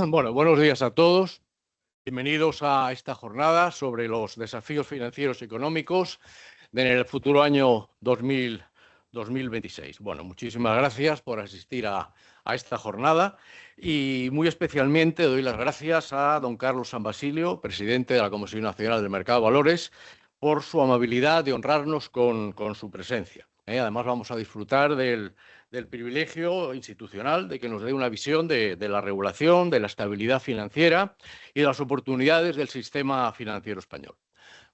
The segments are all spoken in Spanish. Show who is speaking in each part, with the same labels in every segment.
Speaker 1: Bueno, buenos días a todos. Bienvenidos a esta jornada sobre los desafíos financieros y económicos en el futuro año 2026. Bueno, muchísimas gracias por asistir a esta jornada y muy especialmente doy las gracias a don Carlos San Basilio, presidente de la Comisión Nacional del Mercado de Valores, por su amabilidad de honrarnos con su presencia. Además, vamos a disfrutar del privilegio institucional de que nos dé una visión de la regulación, de la estabilidad financiera y de las oportunidades del sistema financiero español.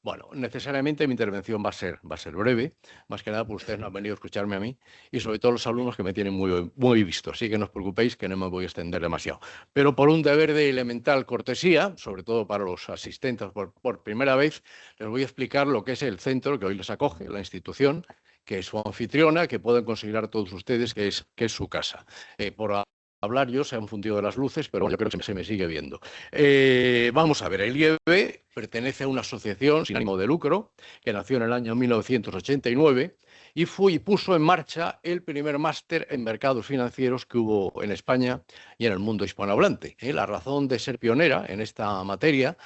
Speaker 1: Bueno, necesariamente mi intervención va a ser breve, más que nada porque ustedes no han venido a escucharme a mí y sobre todo los alumnos que me tienen muy visto, así que no os preocupéis que no me voy a extender demasiado. Pero por un deber de elemental cortesía, sobre todo para los asistentes por primera vez, les voy a explicar lo que es el centro que hoy les acoge, la institución, que es su anfitriona, que pueden considerar todos ustedes que es su casa. Por hablar yo se han fundido las luces, pero yo creo que se me sigue viendo. Vamos a ver, el IEB pertenece a una asociación sin ánimo de lucro que nació en el año 1989 y puso en marcha el primer máster en mercados financieros que hubo en España y en el mundo hispanohablante. La razón de ser pionera en esta materia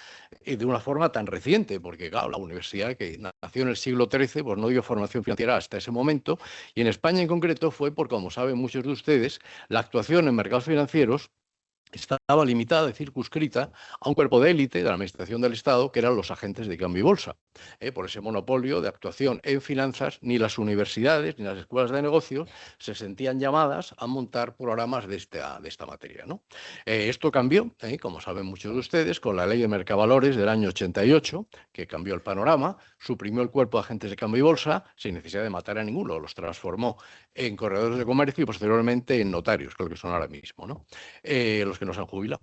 Speaker 1: de una forma tan reciente, porque claro, la universidad que nació en el siglo XIII pues no dio formación financiera hasta ese momento y en España en concreto fue porque, como saben muchos de ustedes, la actuación en mercados financieros estaba limitada y circunscrita a un cuerpo de élite de la Administración del Estado, que eran los agentes de cambio y bolsa. Por ese monopolio de actuación en finanzas, ni las universidades ni las escuelas de negocios se sentían llamadas a montar programas de esta materia, ¿no? Esto cambió, como saben muchos de ustedes, con la Ley de Mercavalores del año 88, que cambió el panorama, suprimió el cuerpo de agentes de cambio y bolsa sin necesidad de matar a ninguno, los transformó en corredores de comercio y posteriormente en notarios, que es lo que son ahora mismo, ¿no? Los que nos han jubilado.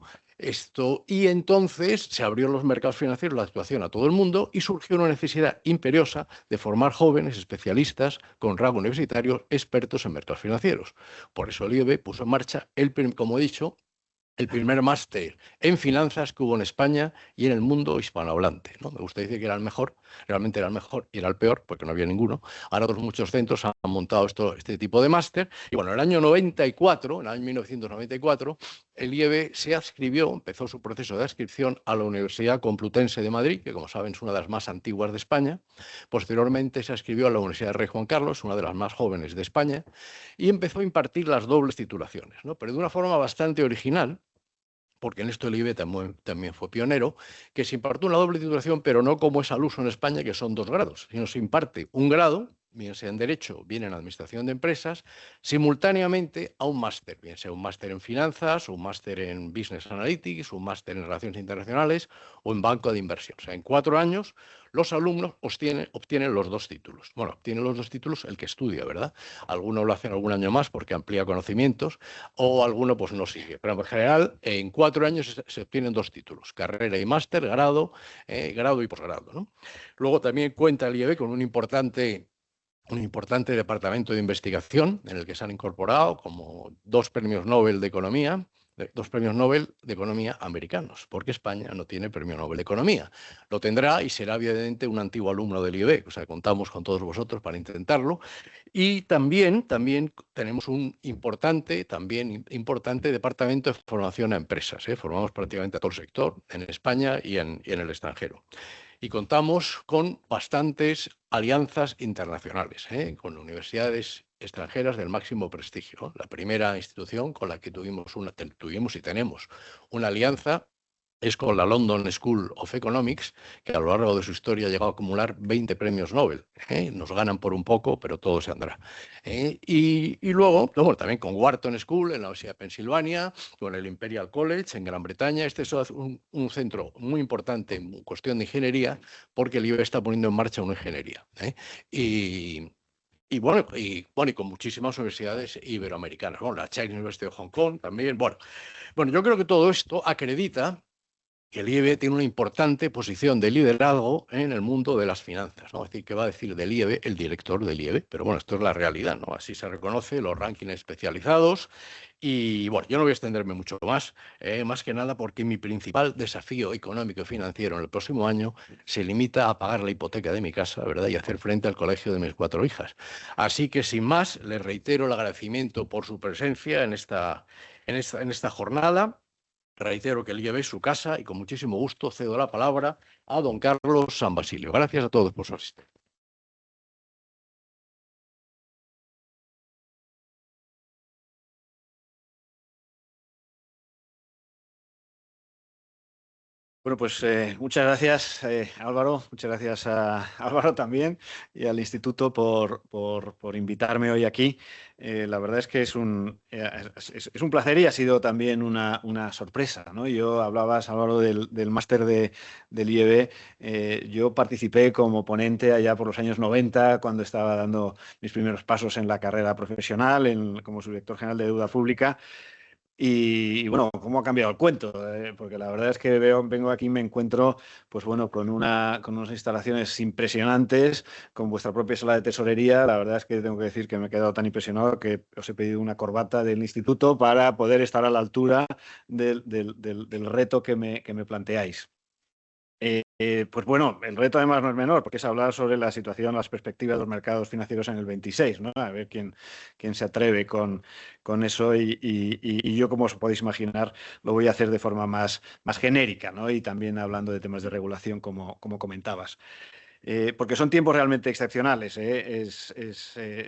Speaker 1: Y entonces se abrieron los mercados financieros, la actuación a todo el mundo y surgió una necesidad imperiosa de formar jóvenes especialistas con rango universitario expertos en mercados financieros. Por eso el IEB puso en marcha, como he dicho, el primer máster en finanzas que hubo en España y en el mundo hispanohablante, ¿no? Me gusta decir que era el mejor, realmente era el mejor y era el peor, porque no había ninguno. Ahora otros muchos centros han montado este tipo de máster. Y bueno, en el año 94, en el año 1994, el IEB se adscribió, empezó su proceso de adscripción a la Universidad Complutense de Madrid, que como saben es una de las más antiguas de España. Posteriormente se adscribió a la Universidad de Rey Juan Carlos, una de las más jóvenes de España, y empezó a impartir las dobles titulaciones, ¿no? Pero de una forma bastante original, porque en esto el IBE también fue pionero, que se impartió una doble titulación, pero no como es al uso en España, que son 2 grados, sino se imparte un grado, bien sea en Derecho, bien en Administración de Empresas, simultáneamente a un máster, bien sea un máster en Finanzas, un máster en Business Analytics, un máster en Relaciones Internacionales o en Banco de Inversión. O sea, en 4 años los alumnos obtienen los 2 títulos. Bueno, obtienen los 2 títulos el que estudia, ¿verdad? Algunos lo hacen algún año más porque amplía conocimientos, o alguno pues no sigue. Pero en general, en 4 años se obtienen 2 títulos, carrera y máster, grado y posgrado, ¿no? Luego también cuenta el IEB con un importante departamento de investigación en el que se han incorporado como 2 premios Nobel de Economía, 2 premios Nobel de Economía americanos, porque España no tiene premio Nobel de Economía. Lo tendrá y será evidentemente un antiguo alumno del IEB, o sea, contamos con todos vosotros para intentarlo. Y también tenemos un importante departamento de formación a empresas. Formamos prácticamente a todo el sector en España y en el extranjero. Y contamos con bastantes alianzas internacionales, con universidades extranjeras del máximo prestigio. La primera institución con la que tuvimos y tenemos una alianza es con la London School of Economics, que a lo largo de su historia ha llegado a acumular 20 premios Nobel. Nos ganan por un poco, pero todo se andrá. Y luego, bueno, también con Wharton School en la Universidad de Pensilvania, con el Imperial College en Gran Bretaña. Este es un centro muy importante en cuestión de ingeniería, porque el IBE está poniendo en marcha una ingeniería. Y con muchísimas universidades iberoamericanas. Bueno, la Chinese University of Hong Kong también. Bueno, yo creo que todo esto acredita que el IEB tiene una importante posición de liderazgo en el mundo de las finanzas, ¿no? Es decir, que va a decir del IEB el director del IEB, pero bueno, esto es la realidad, ¿no? Así se reconoce los rankings especializados. Y bueno, yo no voy a extenderme mucho más que nada porque mi principal desafío económico y financiero en el próximo año se limita a pagar la hipoteca de mi casa, ¿verdad? Y hacer frente al colegio de mis 4 hijas. Así que sin más, les reitero el agradecimiento por su presencia en esta jornada. Reitero que el IEB es su casa y con muchísimo gusto cedo la palabra a don Carlos San Basilio. Gracias a todos por su asistencia.
Speaker 2: Bueno, pues muchas gracias, Álvaro. Muchas gracias a Álvaro también y al Instituto por invitarme hoy aquí. La verdad es que es es un placer y ha sido también una sorpresa, ¿no? Yo hablabas, Álvaro, del máster del IEB. Yo participé como ponente allá por los años 90, cuando estaba dando mis primeros pasos en la carrera profesional como subdirector general de deuda pública. Y bueno, ¿cómo ha cambiado el cuento? Porque la verdad es que vengo aquí y me encuentro, pues bueno, con unas instalaciones impresionantes, con vuestra propia sala de tesorería. La verdad es que tengo que decir que me he quedado tan impresionado que os he pedido una corbata del instituto para poder estar a la altura del reto que me planteáis. Pues bueno, el reto además no es menor, porque es hablar sobre la situación, las perspectivas de los mercados financieros en el 26, ¿no? A ver quién se atreve con eso y yo, como os podéis imaginar, lo voy a hacer de forma más genérica, ¿no? Y también hablando de temas de regulación, como comentabas. Porque son tiempos realmente excepcionales.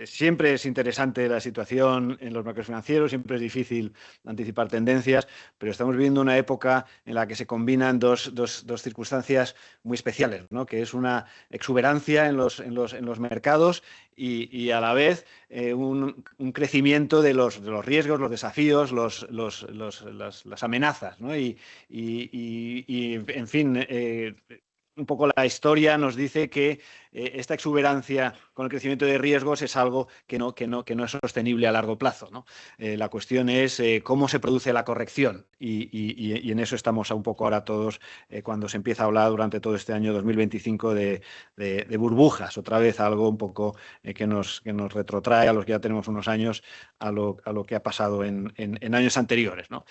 Speaker 2: Siempre es interesante la situación en los mercados financieros, siempre es difícil anticipar tendencias, pero estamos viviendo una época en la que se combinan dos circunstancias muy especiales, ¿no? Que es una exuberancia en los mercados y a la vez un crecimiento de los riesgos, los desafíos, las amenazas, ¿no? En fin, un poco la historia nos dice que esta exuberancia con el crecimiento de riesgos es algo que no es sostenible a largo plazo, ¿no? La cuestión es cómo se produce la corrección y en eso estamos un poco ahora todos cuando se empieza a hablar durante todo este año 2025 de burbujas, otra vez algo un poco que nos retrotrae a los que ya tenemos unos años a lo que ha pasado en años anteriores, ¿no?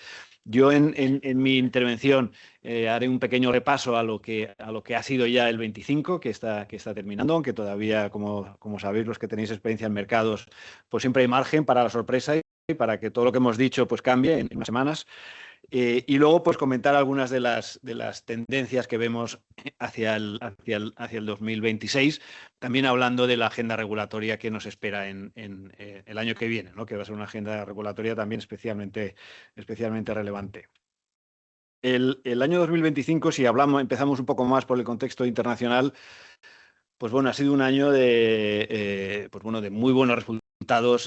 Speaker 2: Yo en mi intervención haré un pequeño repaso a lo que ha sido ya el 25, que está terminando, aunque todavía, como sabéis, los que tenéis experiencia en mercados, pues siempre hay margen para la sorpresa y para que todo lo que hemos dicho pues cambie en unas semanas. Y luego, pues comentar algunas de las tendencias que vemos hacia el 2026, también hablando de la agenda regulatoria que nos espera en el año que viene, ¿no? Que va a ser una agenda regulatoria también especialmente relevante. El año 2025, si empezamos un poco más por el contexto internacional, pues bueno, ha sido un año de muy buenos resultados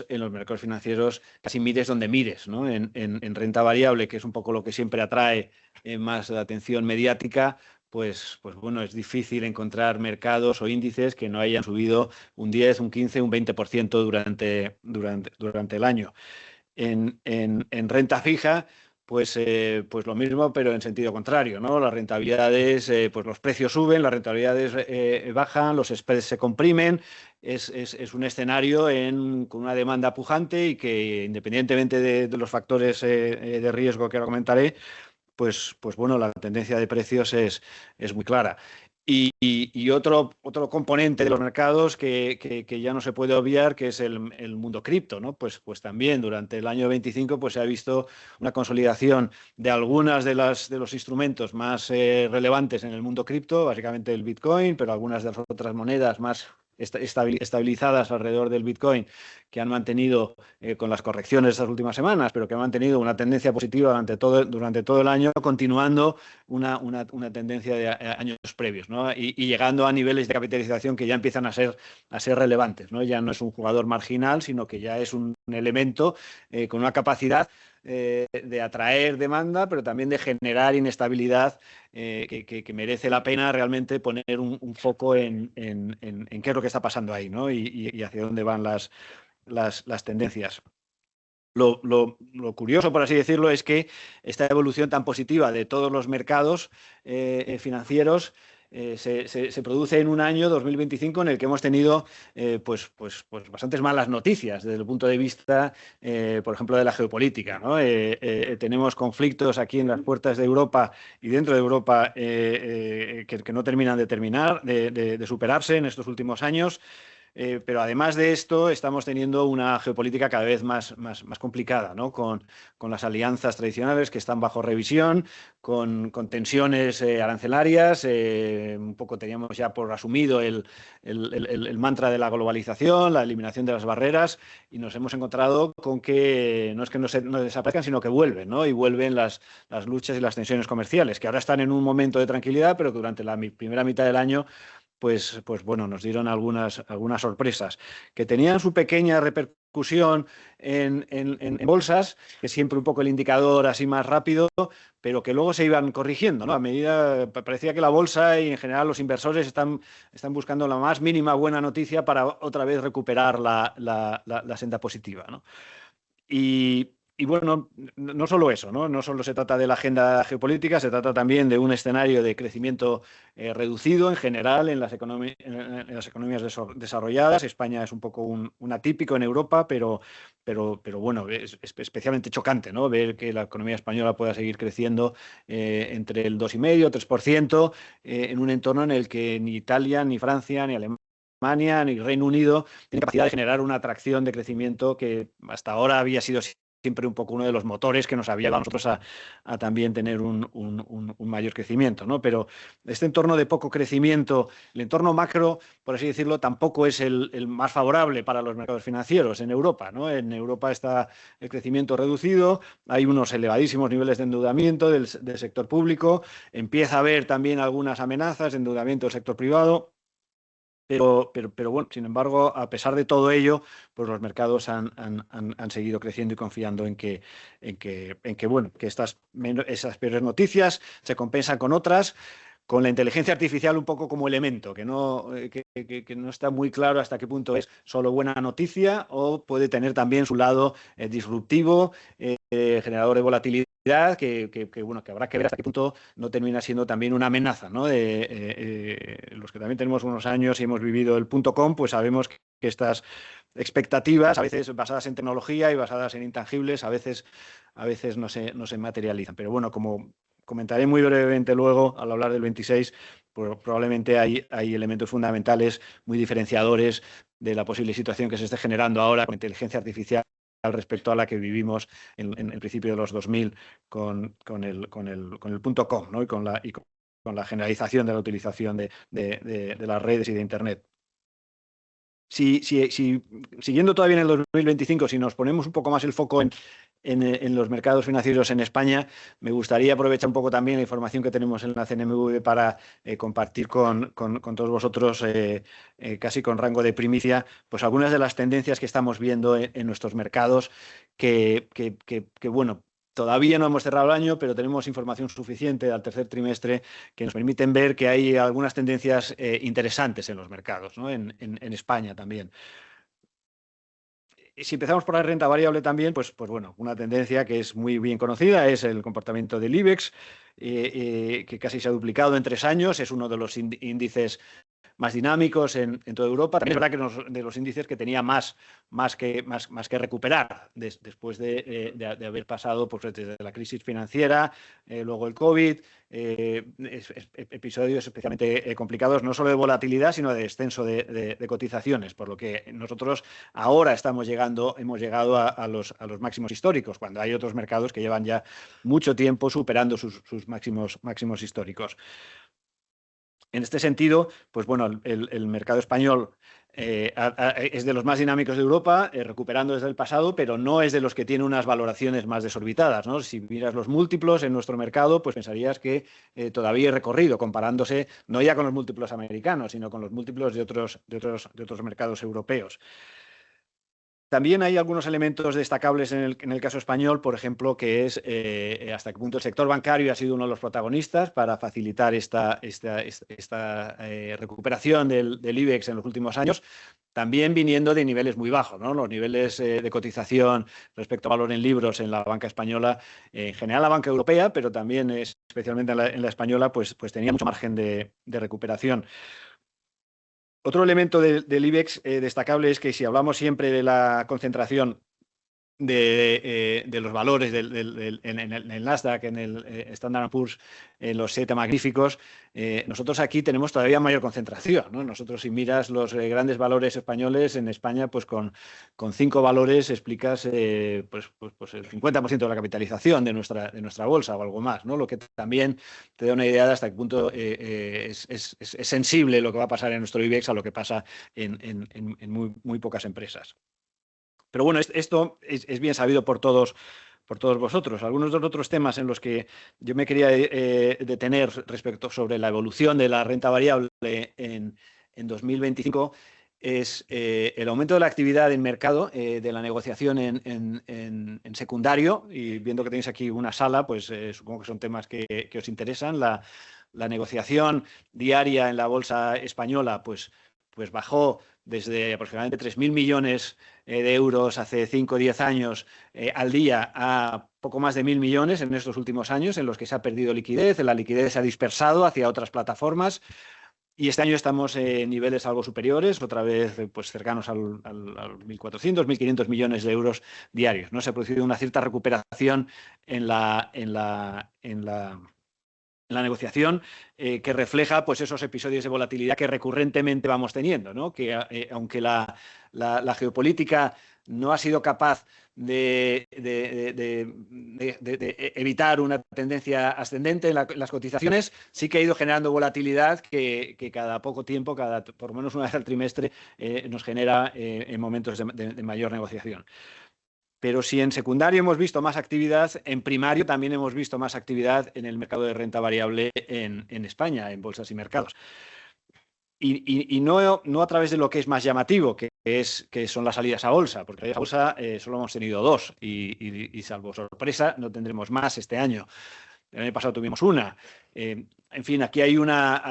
Speaker 2: en los mercados financieros, casi mires donde mires, ¿no? En renta variable, que es un poco lo que siempre atrae más la atención mediática, pues bueno, es difícil encontrar mercados o índices que no hayan subido un 10, un 15, un 20% durante el año. En renta fija, pues lo mismo, pero en sentido contrario, ¿no? Las rentabilidades, pues los precios suben, las rentabilidades bajan, los spreads se comprimen. Es un escenario con una demanda pujante y que, independientemente de los factores de riesgo que ahora comentaré, pues bueno, la tendencia de precios es muy clara. Y otro componente de los mercados que ya no se puede obviar, que es el mundo cripto, ¿no? Pues también durante el año 25 pues se ha visto una consolidación de algunas de los instrumentos más relevantes en el mundo cripto, básicamente el Bitcoin, pero algunas de las otras monedas más estabilizadas alrededor del Bitcoin, que han mantenido con las correcciones de estas últimas semanas, pero que han mantenido una tendencia positiva durante todo el año, continuando una tendencia de años previos, ¿no? Y llegando a niveles de capitalización que ya empiezan a ser relevantes, ¿no? Ya no es un jugador marginal, sino que ya es un elemento con una capacidad de atraer demanda, pero también de generar inestabilidad que merece la pena realmente poner un foco en qué es lo que está pasando ahí, ¿no? Y hacia dónde van las tendencias. Lo curioso, por así decirlo, es que esta evolución tan positiva de todos los mercados financieros se produce en un año 2025 en el que hemos tenido pues bastantes malas noticias desde el punto de vista, por ejemplo, de la geopolítica, ¿no? Tenemos conflictos aquí en las puertas de Europa y dentro de Europa que no terminan de superarse en estos últimos años. pero además de esto estamos teniendo una geopolítica cada vez más complicada, ¿no? Con las alianzas tradicionales que están bajo revisión, con tensiones arancelarias, un poco teníamos ya por asumido el mantra de la globalización, la eliminación de las barreras, y nos hemos encontrado con que no es que no desaparezcan, sino que vuelven, ¿no? Y vuelven las luchas y las tensiones comerciales, que ahora están en un momento de tranquilidad, pero que durante la primera mitad del año pues bueno, nos dieron algunas sorpresas, que tenían su pequeña repercusión en bolsas, que es siempre un poco el indicador así más rápido, pero que luego se iban corrigiendo, ¿no? A medida, parecía que la bolsa y en general los inversores están buscando la más mínima buena noticia para otra vez recuperar la senda positiva, ¿no? Y bueno, no solo eso, ¿no? No solo se trata de la agenda geopolítica, se trata también de un escenario de crecimiento reducido en general en las economías desarrolladas. España es un poco un atípico en Europa, pero bueno, es especialmente chocante, ¿no? Ver que la economía española pueda seguir creciendo entre el 2,5-3% en un entorno en el que ni Italia, ni Francia, ni Alemania, ni Reino Unido tienen capacidad de generar una atracción de crecimiento que hasta ahora había sido siempre un poco uno de los motores que nos había llevado a nosotros a también tener un mayor crecimiento, ¿no? Pero este entorno de poco crecimiento, el entorno macro, por así decirlo, tampoco es el más favorable para los mercados financieros en Europa, ¿no? En Europa está el crecimiento reducido, hay unos elevadísimos niveles de endeudamiento del sector público, empieza a haber también algunas amenazas de endeudamiento del sector privado. Pero bueno, sin embargo, a pesar de todo ello, pues los mercados han seguido creciendo y confiando en que bueno, que esas peores noticias se compensan con otras, con la inteligencia artificial un poco como elemento, que no está muy claro hasta qué punto es solo buena noticia o puede tener también su lado disruptivo, generador de volatilidad, bueno, que habrá que ver hasta qué punto no termina siendo también una amenaza, ¿no? Los que también tenemos unos años y hemos vivido el .com, pues sabemos que estas expectativas, a veces basadas en tecnología y basadas en intangibles, a veces no se materializan. Pero bueno, como comentaré muy brevemente luego al hablar del 26, pues probablemente hay elementos fundamentales muy diferenciadores de la posible situación que se esté generando ahora con inteligencia artificial respecto a la que vivimos en el principio de los 2000 con el .com, ¿no? y con la generalización de la utilización de las redes y de Internet. Siguiendo todavía en el 2025, si nos ponemos un poco más el foco en los mercados financieros en España, me gustaría aprovechar un poco también la información que tenemos en la CNMV para compartir con todos vosotros, casi con rango de primicia, pues algunas de las tendencias que estamos viendo en nuestros mercados que bueno, todavía no hemos cerrado el año, pero tenemos información suficiente al tercer trimestre que nos permiten ver que hay algunas tendencias interesantes en los mercados, ¿no? En España también. Si empezamos por la renta variable también, pues bueno, una tendencia que es muy bien conocida es el comportamiento del IBEX, que casi se ha duplicado en 3 años, es uno de los índices más dinámicos en toda Europa. También es verdad que de los índices que tenía más que recuperar después de haber pasado pues, desde la crisis financiera, luego el COVID, episodios especialmente complicados, no solo de volatilidad, sino de descenso de cotizaciones, por lo que nosotros ahora hemos llegado a los máximos históricos, cuando hay otros mercados que llevan ya mucho tiempo superando sus máximos históricos. En este sentido, pues bueno, el mercado español es de los más dinámicos de Europa, recuperando desde el pasado, pero no es de los que tiene unas valoraciones más desorbitadas, ¿no? Si miras los múltiplos en nuestro mercado, pues pensarías que todavía hay recorrido, comparándose no ya con los múltiplos americanos, sino con los múltiplos de otros mercados europeos. También hay algunos elementos destacables en el caso español, por ejemplo, que es hasta qué punto el sector bancario ha sido uno de los protagonistas para facilitar esta recuperación del IBEX en los últimos años, también viniendo de niveles muy bajos, ¿no? Los niveles de cotización respecto a valor en libros en la banca española, en general la banca europea, pero también especialmente en la española, pues tenía mucho margen de recuperación. Otro elemento del IBEX destacable es que si hablamos siempre de la concentración de los valores en el Nasdaq, en el Standard & Poor's, en los 7 magníficos, nosotros aquí tenemos todavía mayor concentración, ¿no? Nosotros, si miras los grandes valores españoles, en España, pues con 5 valores explicas pues el 50% de la capitalización de nuestra bolsa o algo más, ¿no? Lo que también te da una idea de hasta qué punto es sensible lo que va a pasar en nuestro IBEX a lo que pasa en muy pocas empresas. Pero bueno, esto es bien sabido por todos vosotros. Algunos de los otros temas en los que yo me quería detener respecto sobre la evolución de la renta variable en 2025 es el aumento de la actividad en mercado, de la negociación en secundario, y viendo que tenéis aquí una sala, pues supongo que son temas que os interesan. La negociación diaria en la bolsa española pues bajó desde aproximadamente 3.000 millones de euros hace 5 o 10 años al día a poco más de 1.000 millones en estos últimos años, en los que se ha perdido liquidez, la liquidez se ha dispersado hacia otras plataformas, y este año estamos en niveles algo superiores, otra vez pues cercanos al 1.400, 1.500 millones de euros diarios, ¿no? Se ha producido una cierta recuperación en la negociación que refleja pues esos episodios de volatilidad que recurrentemente vamos teniendo, ¿no? Que aunque la geopolítica no ha sido capaz de evitar una tendencia ascendente en las cotizaciones, sí que ha ido generando volatilidad que cada poco tiempo, por lo menos una vez al trimestre, nos genera en momentos de mayor negociación. Pero si en secundario hemos visto más actividad, en primario también hemos visto más actividad en el mercado de renta variable en España, en bolsas y mercados. Y no a través de lo que es más llamativo, que son las salidas a bolsa, porque a bolsa solo hemos tenido 2 y salvo sorpresa no tendremos más este año. El año pasado tuvimos una. En fin, aquí hay una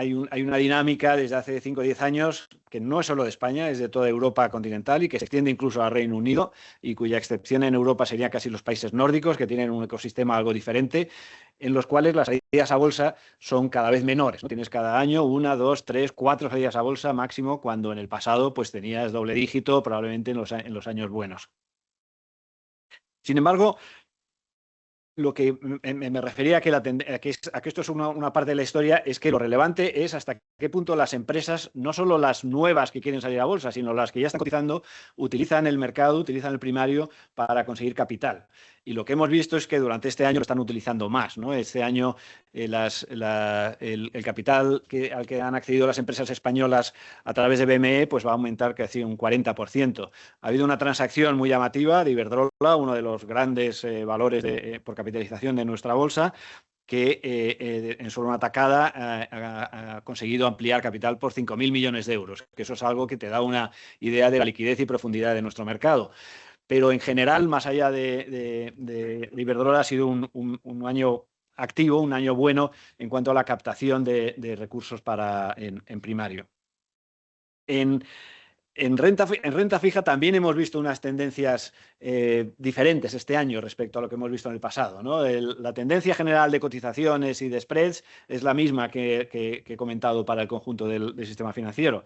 Speaker 2: dinámica desde hace 5 o 10 años que no es solo de España, es de toda Europa continental y que se extiende incluso al Reino Unido, y cuya excepción en Europa serían casi los países nórdicos, que tienen un ecosistema algo diferente, en los cuales las salidas a bolsa son cada vez menores, ¿no? Tienes cada año 1, 2, 3, 4 salidas a bolsa máximo, cuando en el pasado pues tenías doble dígito, probablemente en los años buenos. Sin embargo, lo que me refería a que esto es una parte de la historia, es que lo relevante es hasta qué punto las empresas, no solo las nuevas que quieren salir a bolsa, sino las que ya están cotizando, utilizan el mercado, utilizan el primario para conseguir capital. Y lo que hemos visto es que durante este año lo están utilizando más, ¿no? Este año el capital al que han accedido las empresas españolas a través de BME pues va a aumentar casi un 40%. Ha habido una transacción muy llamativa de Iberdrola, uno de los grandes valores por capitalización de nuestra bolsa, que en solo una tacada ha conseguido ampliar capital por 5.000 millones de euros, que eso es algo que te da una idea de la liquidez y profundidad de nuestro mercado. Pero en general, más allá de Iberdrola, ha sido un año activo, un año bueno en cuanto a la captación de recursos en primario. En renta fija también hemos visto unas tendencias diferentes este año respecto a lo que hemos visto en el pasado, ¿no? La tendencia general de cotizaciones y de spreads es la misma que he comentado para el conjunto del sistema financiero.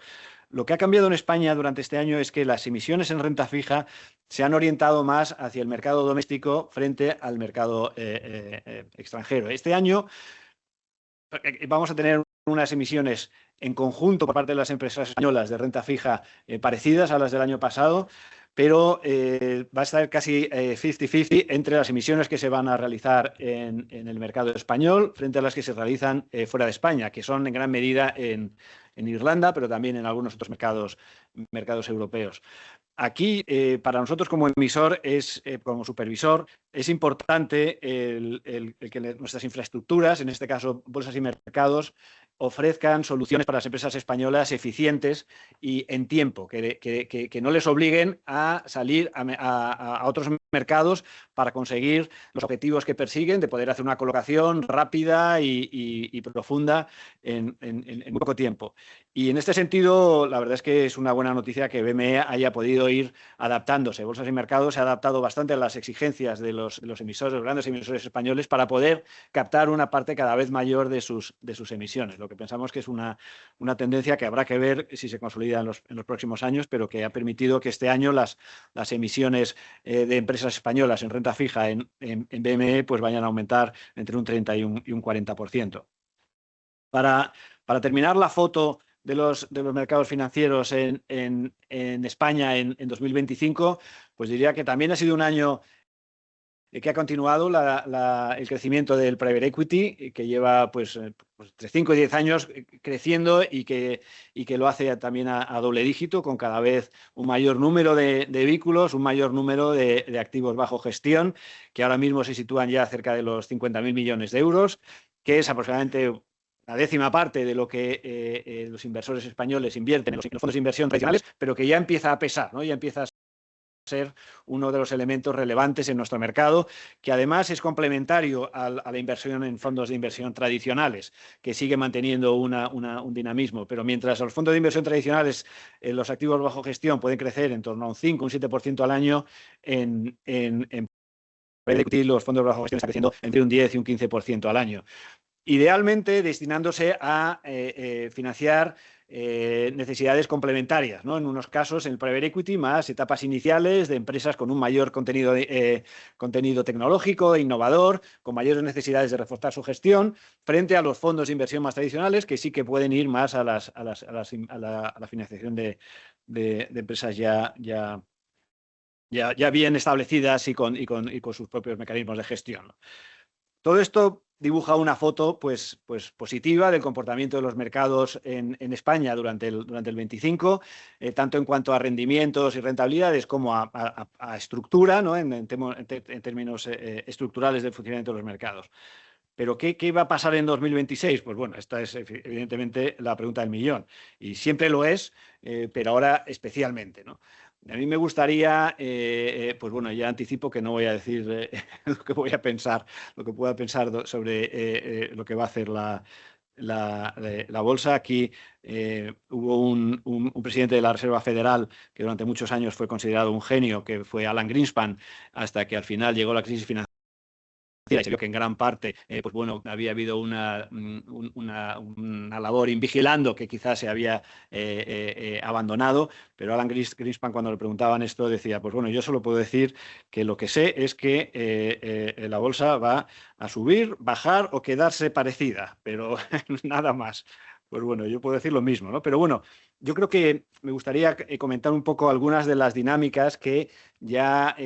Speaker 2: Lo que ha cambiado en España durante este año es que las emisiones en renta fija se han orientado más hacia el mercado doméstico frente al mercado extranjero. Este año vamos a tener unas emisiones en conjunto por parte de las empresas españolas de renta fija parecidas a las del año pasado, pero va a estar casi 50-50 entre las emisiones que se van a realizar en el mercado español frente a las que se realizan fuera de España, que son en gran medida en Irlanda, pero también en algunos otros mercados europeos. Aquí, para nosotros como emisor, como supervisor, es importante el que nuestras infraestructuras, en este caso bolsas y mercados, ofrezcan soluciones para las empresas españolas eficientes y en tiempo, que no les obliguen a salir a otros mercados para conseguir los objetivos que persiguen, de poder hacer una colocación rápida y profunda en muy poco tiempo. Y en este sentido, la verdad es que es una buena noticia que BME haya podido ir adaptándose. Bolsas y Mercados se ha adaptado bastante a las exigencias de los emisores, los grandes emisores españoles, para poder captar una parte cada vez mayor de sus emisiones. Lo que pensamos que es una tendencia que habrá que ver si se consolida en los próximos años, pero que ha permitido que este año las emisiones de empresas españolas en renta fija en BME pues vayan a aumentar entre un 30 y un 40%. Para terminar la foto de los mercados financieros en España en 2025, pues diría que también ha sido un año que ha continuado el crecimiento del private equity, que lleva pues entre 5 y 10 años creciendo y que lo hace también a doble dígito, con cada vez un mayor número de vehículos, un mayor número de activos bajo gestión, que ahora mismo se sitúan ya cerca de los 50.000 millones de euros, que es aproximadamente la décima parte de lo que los inversores españoles invierten en los fondos de inversión tradicionales, pero que ya empieza a pesar, ¿no? Ya empieza a ser uno de los elementos relevantes en nuestro mercado, que además es complementario a la inversión en fondos de inversión tradicionales, que sigue manteniendo un dinamismo. Pero mientras los fondos de inversión tradicionales, los activos bajo gestión, pueden crecer en torno a un 5, un 7% al año, en los fondos bajo gestión están creciendo entre un 10 y un 15% al año. Idealmente destinándose a financiar necesidades complementarias, ¿no? En unos casos, en el private equity, más etapas iniciales de empresas con un mayor contenido tecnológico, innovador, con mayores necesidades de reforzar su gestión, frente a los fondos de inversión más tradicionales, que sí que pueden ir más a la financiación de empresas ya bien establecidas y con sus propios mecanismos de gestión, ¿no? Todo esto dibuja una foto pues positiva del comportamiento de los mercados en España durante el 25, tanto en cuanto a rendimientos y rentabilidades como a estructura, ¿no? en términos estructurales del funcionamiento de los mercados. Pero ¿qué va a pasar en 2026? Pues bueno, esta es evidentemente la pregunta del millón. Y siempre lo es, pero ahora especialmente, ¿no? A mí me gustaría, pues bueno, ya anticipo que no voy a decir lo que voy a pensar, lo que pueda pensar sobre lo que va a hacer la bolsa. Aquí hubo un presidente de la Reserva Federal que durante muchos años fue considerado un genio, que fue Alan Greenspan, hasta que al final llegó la crisis financiera. Y se vio que en gran parte pues bueno, había habido una labor invigilando que quizás se había abandonado, pero Alan Greenspan, cuando le preguntaban esto, decía, pues bueno, yo solo puedo decir que lo que sé es que la bolsa va a subir, bajar o quedarse parecida, pero nada más. Pues bueno, yo puedo decir lo mismo, ¿no? Pero bueno, yo creo que me gustaría comentar un poco algunas de las dinámicas que ya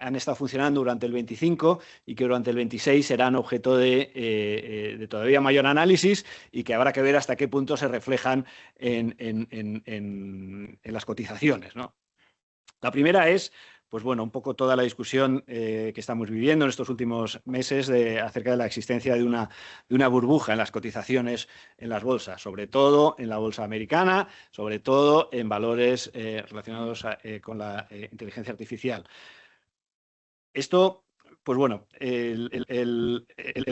Speaker 2: han estado funcionando durante el 25 y que durante el 26 serán objeto de todavía mayor análisis, y que habrá que ver hasta qué punto se reflejan en las cotizaciones, ¿no? La primera es, pues bueno, un poco toda la discusión que estamos viviendo en estos últimos meses acerca de la existencia de una burbuja en las cotizaciones en las bolsas, sobre todo en la bolsa americana, sobre todo en valores relacionados con la inteligencia artificial. Esto, pues bueno, el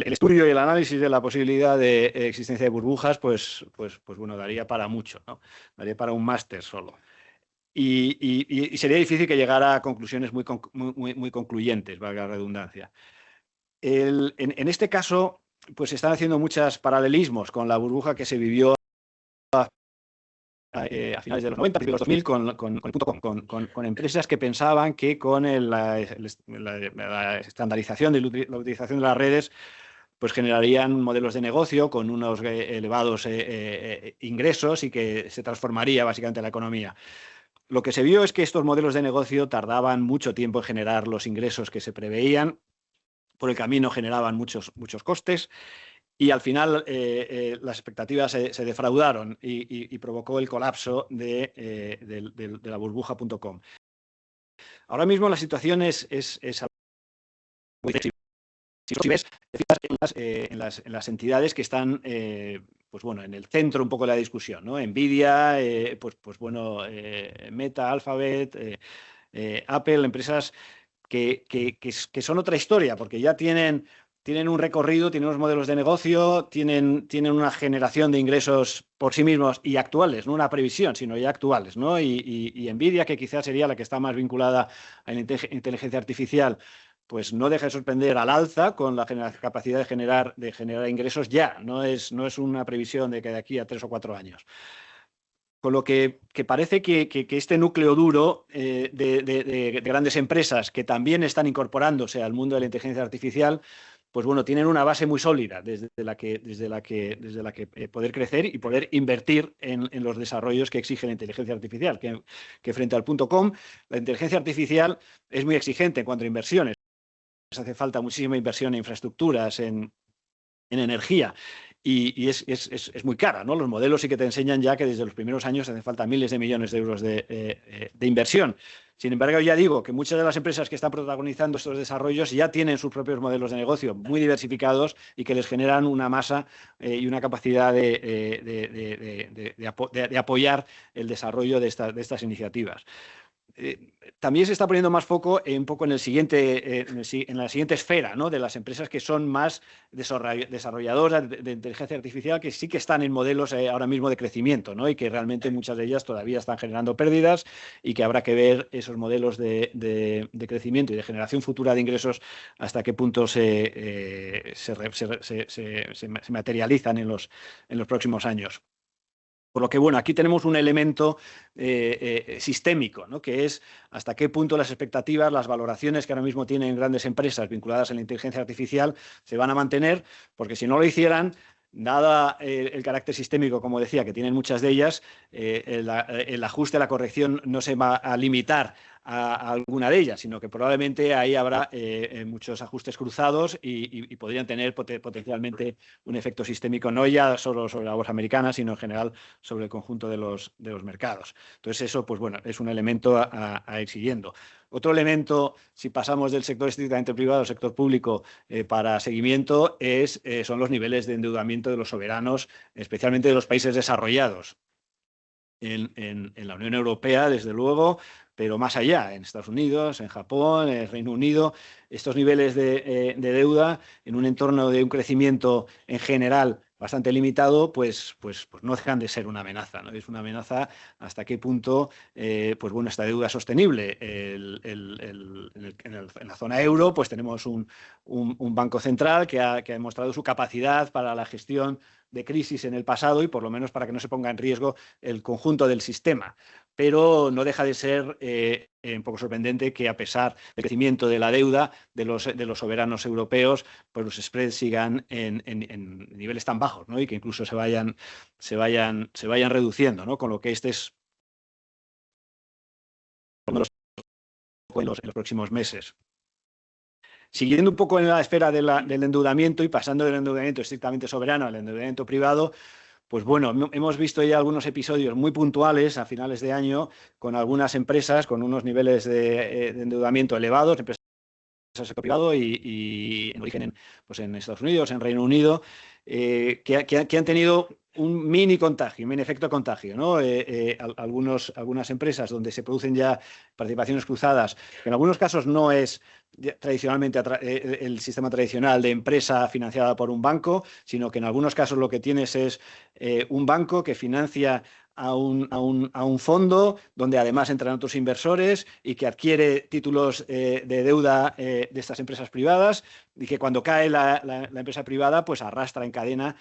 Speaker 2: estudio y el análisis de la posibilidad de existencia de burbujas, pues bueno, daría para mucho, ¿no? Daría para un máster solo. Y sería difícil que llegara a conclusiones muy concluyentes, valga la redundancia. En este caso, pues se están haciendo muchos paralelismos con la burbuja que se vivió a finales de los 90, principios de los 2000, con empresas que pensaban que con la estandarización de la utilización de las redes, pues generarían modelos de negocio con unos elevados ingresos y que se transformaría básicamente la economía. Lo que se vio es que estos modelos de negocio tardaban mucho tiempo en generar los ingresos que se preveían. Por el camino generaban muchos costes. Y al final las expectativas se defraudaron y provocó el colapso de la burbuja.com. Ahora mismo la situación es muy flexible. Si ves, en las entidades que están pues bueno, en el centro un poco de la discusión, ¿no? Nvidia, pues bueno, Meta, Alphabet, Apple, empresas que son otra historia, porque ya tienen tienen un recorrido, tienen unos modelos de negocio, tienen una generación de ingresos por sí mismos y actuales, no una previsión, sino ya actuales, ¿no? Y Nvidia, que quizás sería la que está más vinculada a la inteligencia artificial, pues no deja de sorprender al alza con la capacidad de generar ingresos ya, no es una previsión de que de aquí a 3 o 4 años. Con lo que parece que este núcleo duro de grandes empresas que también están incorporándose al mundo de la inteligencia artificial, pues bueno, tienen una base muy sólida desde la que poder crecer y poder invertir en los desarrollos que exige la inteligencia artificial. Que frente al .com, la inteligencia artificial es muy exigente en cuanto a inversiones. Hace falta muchísima inversión en infraestructuras, en energía. Y es muy cara, ¿no? Los modelos sí que te enseñan ya que desde los primeros años hace falta miles de millones de euros de inversión. Sin embargo, ya digo que muchas de las empresas que están protagonizando estos desarrollos ya tienen sus propios modelos de negocio muy diversificados y que les generan una masa y una capacidad de apoyar el desarrollo de estas iniciativas. También se está poniendo más foco un poco en la siguiente esfera, ¿no? De las empresas que son más desarrolladoras de inteligencia artificial, que sí que están en modelos ahora mismo de crecimiento, ¿no? Y que realmente muchas de ellas todavía están generando pérdidas y que habrá que ver esos modelos de crecimiento y de generación futura de ingresos hasta qué punto se materializan en los próximos años. Por lo que, bueno, aquí tenemos un elemento sistémico, ¿no? Que es hasta qué punto las expectativas, las valoraciones que ahora mismo tienen grandes empresas vinculadas a la inteligencia artificial se van a mantener, porque si no lo hicieran, dada el carácter sistémico, como decía, que tienen muchas de ellas, el ajuste, la corrección no se va a limitar a alguna de ellas, sino que probablemente ahí habrá muchos ajustes cruzados y podrían tener potencialmente un efecto sistémico, no ya solo sobre la bolsa americana, sino en general sobre el conjunto de los mercados. Entonces eso, pues bueno, es un elemento a ir siguiendo. Otro elemento, si pasamos del sector estrictamente privado al sector público para seguimiento, son los niveles de endeudamiento de los soberanos, especialmente de los países desarrollados. En la Unión Europea, desde luego, pero más allá, en Estados Unidos, en Japón, en el Reino Unido, estos niveles de deuda en un entorno de un crecimiento en general bastante limitado, pues no dejan de ser una amenaza, ¿no? Es una amenaza hasta qué punto, pues bueno, esta deuda es sostenible. En la zona euro, pues tenemos un banco central que ha demostrado su capacidad para la gestión de crisis en el pasado y por lo menos para que no se ponga en riesgo el conjunto del sistema. Pero no deja de ser un poco sorprendente que a pesar del crecimiento de la deuda de los soberanos europeos, pues los spreads sigan en niveles tan bajos, ¿no? Y que incluso se vayan reduciendo, ¿no? Con lo que este es uno de los en los próximos meses. Siguiendo un poco en la esfera del endeudamiento y pasando del endeudamiento estrictamente soberano al endeudamiento privado, pues bueno, hemos visto ya algunos episodios muy puntuales a finales de año con algunas empresas con unos niveles de endeudamiento elevados, empresas del sector privado y en origen en Estados Unidos, en Reino Unido, que han tenido un mini contagio, un mini efecto contagio, ¿no? Algunas empresas donde se producen ya participaciones cruzadas, que en algunos casos no es tradicionalmente el sistema tradicional de empresa financiada por un banco, sino que en algunos casos lo que tienes es un banco que financia a un fondo donde además entran otros inversores y que adquiere títulos de deuda de estas empresas privadas y que cuando cae la empresa privada pues arrastra en cadena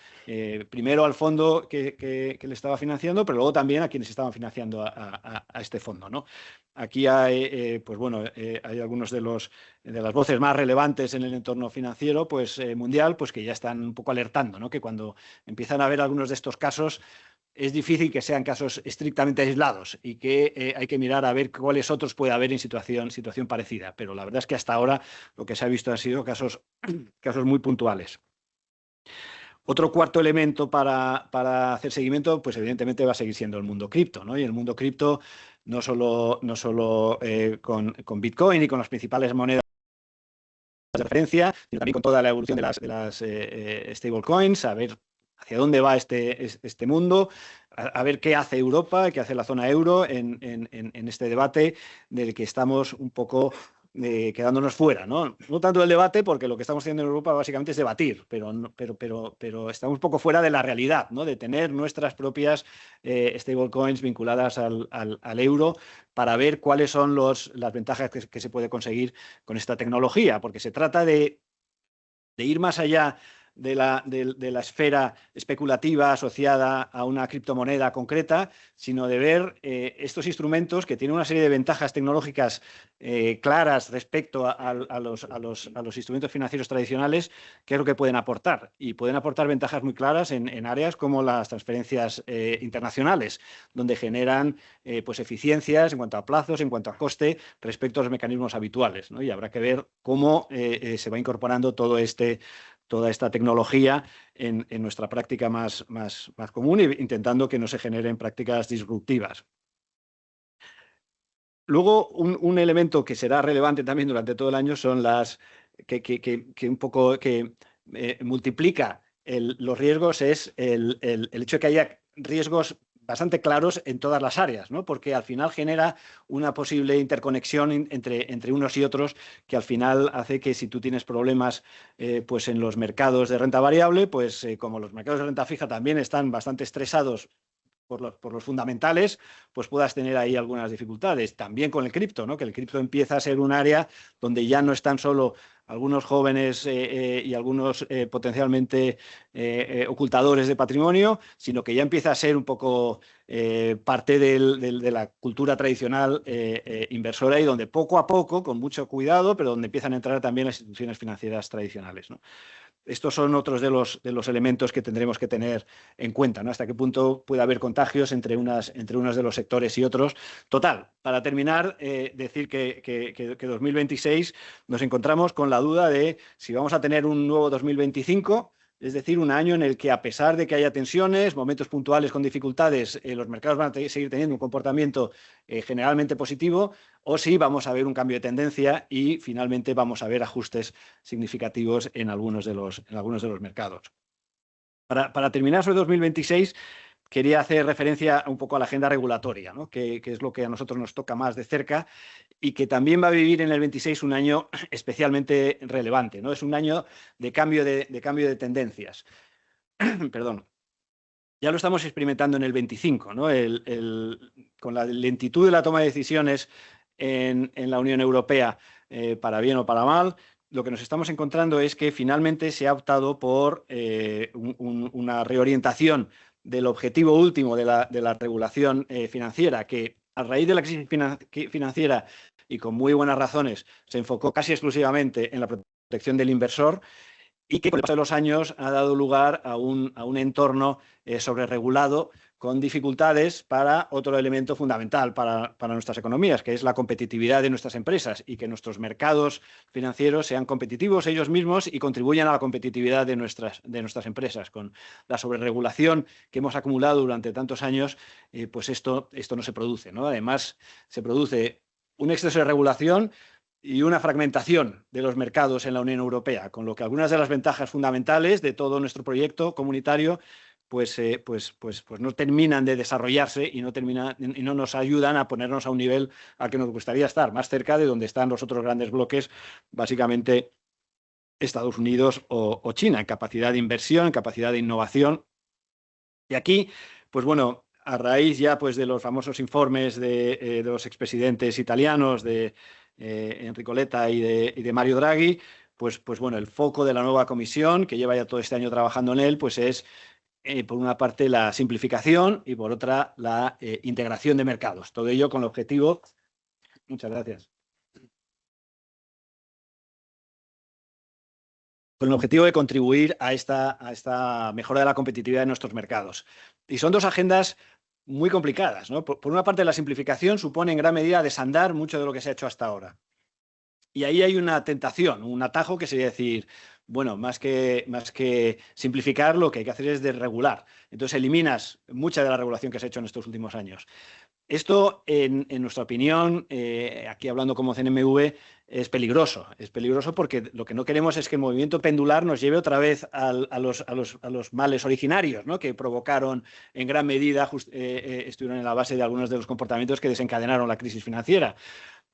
Speaker 2: primero al fondo que le estaba financiando, pero luego también a quienes estaban financiando a este fondo, ¿no? Aquí hay, pues bueno, hay algunos de las voces más relevantes en el entorno financiero pues, mundial pues que ya están un poco alertando, ¿no? Que cuando empiezan a haber algunos de estos casos es difícil que sean casos estrictamente aislados y que hay que mirar a ver cuáles otros puede haber en situación parecida. Pero la verdad es que hasta ahora lo que se ha visto han sido casos muy puntuales. Otro cuarto elemento para hacer seguimiento, pues evidentemente va a seguir siendo el mundo cripto, ¿no? Y el mundo cripto no solo con Bitcoin y con las principales monedas de referencia, sino también con toda la evolución de las stablecoins, a ver hacia dónde va este mundo, a ver qué hace Europa, qué hace la zona euro en este debate del que estamos un poco quedándonos fuera, ¿no? No tanto del debate, porque lo que estamos haciendo en Europa básicamente es debatir, pero estamos un poco fuera de la realidad, ¿no? De tener nuestras propias stablecoins vinculadas al euro para ver cuáles son las ventajas que se puede conseguir con esta tecnología, porque se trata de ir más allá de la esfera especulativa asociada a una criptomoneda concreta, sino de ver estos instrumentos que tienen una serie de ventajas tecnológicas claras respecto a los instrumentos financieros tradicionales, qué es lo que pueden aportar. Y pueden aportar ventajas muy claras en áreas como las transferencias internacionales, donde generan pues eficiencias en cuanto a plazos, en cuanto a coste, respecto a los mecanismos habituales, ¿no? Y habrá que ver cómo se va incorporando toda esta tecnología en nuestra práctica más común, intentando que no se generen prácticas disruptivas. Luego, un elemento que será relevante también durante todo el año son las que multiplica los riesgos, es el hecho de que haya riesgos bastante claros en todas las áreas, ¿no? Porque al final genera una posible interconexión entre unos y otros, que al final hace que si tú tienes problemas pues en los mercados de renta variable, pues como los mercados de renta fija también están bastante estresados por los fundamentales, pues puedas tener ahí algunas dificultades. También con el cripto, ¿no? Que el cripto empieza a ser un área donde ya no están solo algunos jóvenes y algunos potencialmente ocultadores de patrimonio, sino que ya empieza a ser un poco parte de la cultura tradicional inversora, y donde poco a poco, con mucho cuidado, pero donde empiezan a entrar también las instituciones financieras tradicionales, ¿no? Estos son otros de los elementos que tendremos que tener en cuenta, ¿no? Hasta qué punto puede haber contagios entre unos de los sectores y otros. Total, para terminar, decir que 2026 nos encontramos con la duda de si vamos a tener un nuevo 2025, es decir, un año en el que, a pesar de que haya tensiones, momentos puntuales con dificultades, los mercados van a seguir teniendo un comportamiento generalmente positivo, o si vamos a ver un cambio de tendencia y finalmente vamos a ver ajustes significativos en algunos de los mercados. Para terminar sobre 2026, quería hacer referencia un poco a la agenda regulatoria, ¿no? que es lo que a nosotros nos toca más de cerca, y que también va a vivir en el 26 un año especialmente relevante, ¿no? Es un año de cambio de tendencias. Perdón. Ya lo estamos experimentando en el 25, ¿no? Con la lentitud de la toma de decisiones en la Unión Europea, para bien o para mal, lo que nos estamos encontrando es que finalmente se ha optado por una reorientación del objetivo último de la regulación financiera, que a raíz de la crisis financiera, y con muy buenas razones, se enfocó casi exclusivamente en la protección del inversor, y que con el paso de los años ha dado lugar a un entorno sobreregulado, con dificultades para otro elemento fundamental para nuestras economías, que es la competitividad de nuestras empresas, y que nuestros mercados financieros sean competitivos ellos mismos y contribuyan a la competitividad de nuestras empresas. Con la sobreregulación que hemos acumulado durante tantos años, pues esto no se produce, ¿no? Además, se produce un exceso de regulación y una fragmentación de los mercados en la Unión Europea, con lo que algunas de las ventajas fundamentales de todo nuestro proyecto comunitario pues no terminan de desarrollarse y no nos ayudan a ponernos a un nivel al que nos gustaría estar, más cerca de donde están los otros grandes bloques, básicamente Estados Unidos o China, en capacidad de inversión, en capacidad de innovación. Y aquí, pues bueno, a raíz ya pues de los famosos informes de los expresidentes italianos, de Enrico Letta y de Mario Draghi, pues bueno, el foco de la nueva comisión, que lleva ya todo este año trabajando en él, pues es, por una parte, la simplificación, y por otra, la integración de mercados. Todo ello con el objetivo... Muchas gracias. Con el objetivo de contribuir a esta mejora de la competitividad de nuestros mercados. Y son dos agendas muy complicadas, ¿no? Por una parte, la simplificación supone en gran medida desandar mucho de lo que se ha hecho hasta ahora. Y ahí hay una tentación, un atajo, que sería decir, bueno, más que simplificar, lo que hay que hacer es desregular. Entonces eliminas mucha de la regulación que se ha hecho en estos últimos años. Esto, en nuestra opinión, aquí hablando como CNMV, es peligroso. Es peligroso porque lo que no queremos es que el movimiento pendular nos lleve otra vez a los males originarios, ¿no? Que provocaron en gran medida, estuvieron en la base de algunos de los comportamientos que desencadenaron la crisis financiera.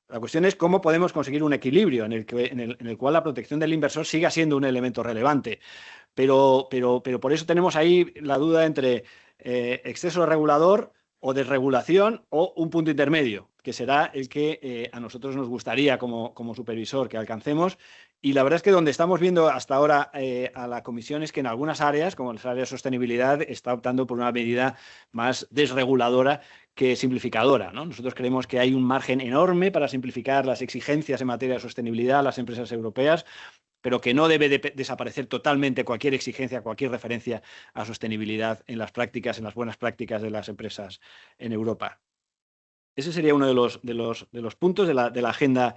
Speaker 2: La cuestión es cómo podemos conseguir un equilibrio en el cual la protección del inversor siga siendo un elemento relevante. Pero por eso tenemos ahí la duda entre exceso regulador o desregulación o un punto intermedio, que será el que a nosotros nos gustaría como supervisor que alcancemos. Y la verdad es que donde estamos viendo hasta ahora a la Comisión es que en algunas áreas, como en las áreas de sostenibilidad, está optando por una medida más desreguladora que simplificadora, ¿no? Nosotros creemos que hay un margen enorme para simplificar las exigencias en materia de sostenibilidad a las empresas europeas, pero que no debe desaparecer totalmente cualquier exigencia, cualquier referencia a sostenibilidad en las prácticas, en las buenas prácticas de las empresas en Europa. Ese sería uno de los puntos de la agenda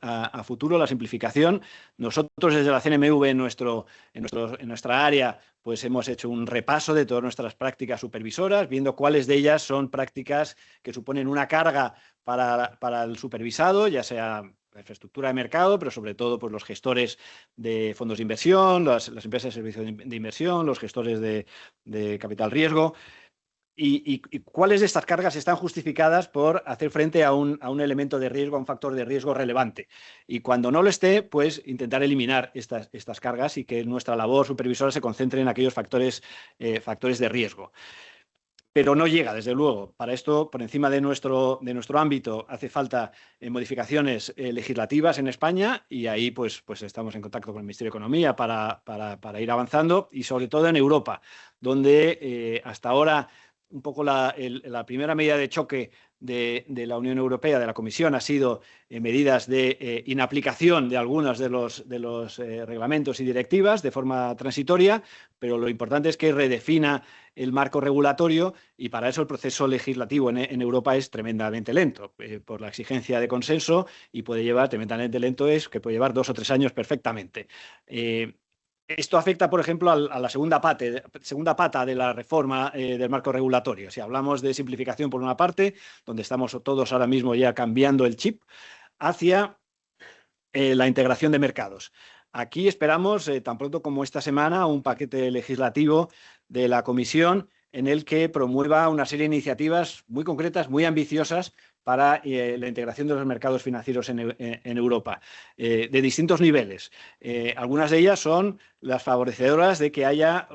Speaker 2: a futuro, la simplificación. Nosotros desde la CNMV en nuestra área pues hemos hecho un repaso de todas nuestras prácticas supervisoras, viendo cuáles de ellas son prácticas que suponen una carga para el supervisado, ya sea la infraestructura de mercado, pero sobre todo pues, los gestores de fondos de inversión, las empresas de servicios de inversión, los gestores de capital riesgo. Y cuáles de estas cargas están justificadas por hacer frente a un elemento de riesgo, a un factor de riesgo relevante. Y cuando no lo esté, pues intentar eliminar estas cargas y que nuestra labor supervisora se concentre en aquellos factores de riesgo. Pero no llega, desde luego. Para esto, por encima de nuestro ámbito, hace falta modificaciones legislativas en España y ahí pues estamos en contacto con el Ministerio de Economía para ir avanzando y sobre todo en Europa, donde hasta ahora un poco la primera medida de choque de la Unión Europea, de la Comisión, ha sido medidas de inaplicación de algunos de los reglamentos y directivas de forma transitoria, pero lo importante es que redefina el marco regulatorio y para eso el proceso legislativo en Europa es tremendamente lento, por la exigencia de consenso y puede llevar, tremendamente lento es que puede llevar 2 o 3 años perfectamente. Esto afecta, por ejemplo, a la segunda pata de la reforma del marco regulatorio. Si hablamos de simplificación por una parte, donde estamos todos ahora mismo ya cambiando el chip, hacia la integración de mercados. Aquí esperamos, tan pronto como esta semana, un paquete legislativo de la Comisión en el que promueva una serie de iniciativas muy concretas, muy ambiciosas, para la integración de los mercados financieros en Europa, de distintos niveles. Algunas de ellas son las favorecedoras de que haya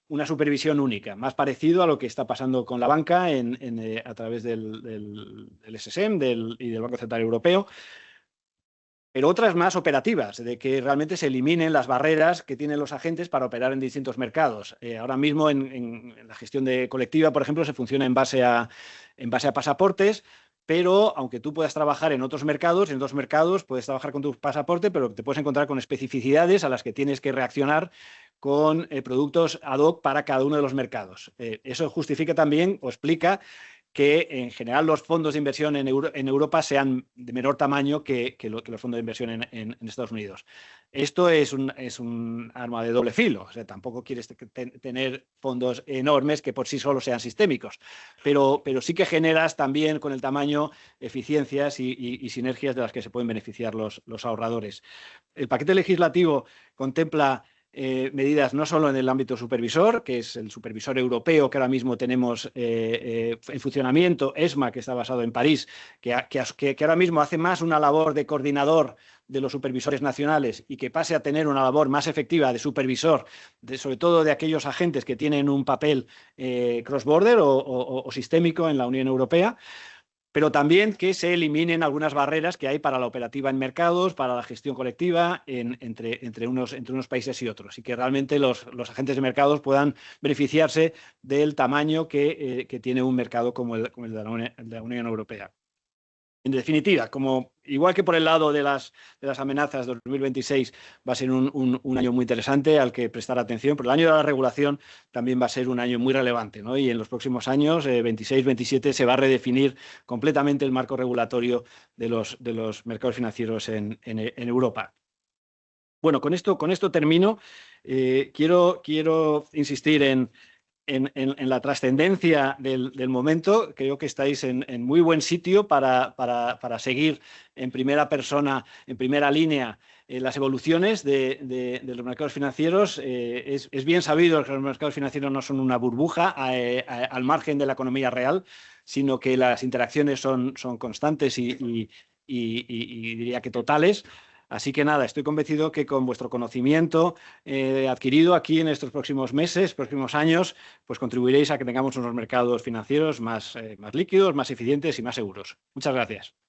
Speaker 2: una supervisión única, más parecido a lo que está pasando con la banca a través del SSM y del Banco Central Europeo, pero otras más operativas, de que realmente se eliminen las barreras que tienen los agentes para operar en distintos mercados. Ahora mismo en la gestión colectiva, por ejemplo, se funciona en base a pasaportes, pero aunque tú puedas trabajar en otros mercados, en 2 mercados puedes trabajar con tu pasaporte, pero te puedes encontrar con especificidades a las que tienes que reaccionar con productos ad hoc para cada uno de los mercados. Eso justifica también o explica que en general los fondos de inversión en Europa sean de menor tamaño que los fondos de inversión en Estados Unidos. Esto es un arma de doble filo. O sea, tampoco quieres tener fondos enormes que por sí solos sean sistémicos, pero sí que generas también con el tamaño eficiencias y sinergias de las que se pueden beneficiar los ahorradores. El paquete legislativo contempla medidas no solo en el ámbito supervisor, que es el supervisor europeo que ahora mismo tenemos en funcionamiento, ESMA, que está basado en París, que ahora mismo hace más una labor de coordinador de los supervisores nacionales y que pase a tener una labor más efectiva de supervisor, sobre todo de aquellos agentes que tienen un papel cross-border o sistémico en la Unión Europea, pero también que se eliminen algunas barreras que hay para la operativa en mercados, para la gestión colectiva entre unos países y otros, y que realmente los agentes de mercados puedan beneficiarse del tamaño que tiene un mercado como el de la Unión Europea. En definitiva, igual que por el lado de las amenazas, 2026 va a ser un año muy interesante al que prestar atención, pero el año de la regulación también va a ser un año muy relevante, ¿no? Y en los próximos años, 26-27, se va a redefinir completamente el marco regulatorio de los mercados financieros en Europa. Bueno, con esto termino. Quiero insistir en la trascendencia del momento. Creo que estáis en muy buen sitio para seguir en primera persona, en primera línea, las evoluciones de los mercados financieros. Es bien sabido que los mercados financieros no son una burbuja al margen de la economía real, sino que las interacciones son constantes y y diría que totales. Así que nada, estoy convencido que con vuestro conocimiento adquirido aquí en estos próximos meses, próximos años, pues contribuiréis a que tengamos unos mercados financieros más líquidos, más eficientes y más seguros. Muchas gracias.